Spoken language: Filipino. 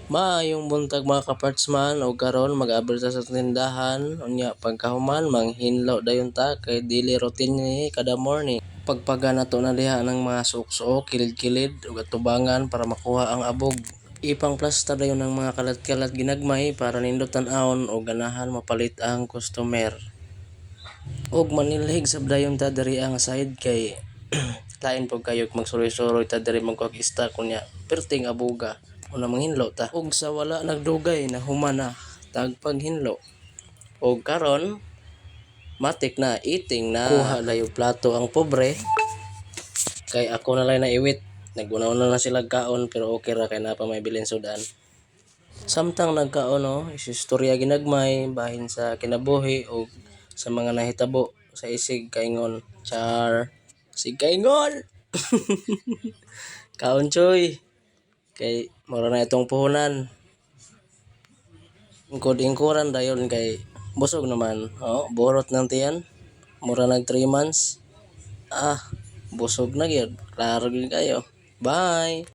Maayong buntag mga kapartsman o karon mag-abot ta sa tindahan unya pagkahuman manghinlo dayon ta kay daily routine ni kada morning. Pagpaga nato na diha ng mga suok-suok, kilid-kilid ug atubangan para makuha ang abog. Ipang plasta dayon ng mga kalat-kalat ginagmay para nindot tan-awon o ganahan mapalit ang customer. Og manilhig sab dayon ta diri ang side kay lain po kayo magsuroy-suroy ta diri magkog-ista kunya perting abuga una manghinlo ta ug sa wala nagdugay na humana tagpaghinlo og karon matik na eating na kuha dayo plato ang pobre kay ako na lang naiwit naguna-una na sila kaon pero okay ra kay napa may bilin sudan samtang nagkaon no istorya ginagmay bahin sa kinabuhi og sa mga nahitabo sa isig kaingon char sig kaingon kaon choy kay mura na itong puhunan ingkod-ingkuran dayon kay busog naman borot ng tiyan mura nag 3 months busog na gyud klaro gyud kayo bye.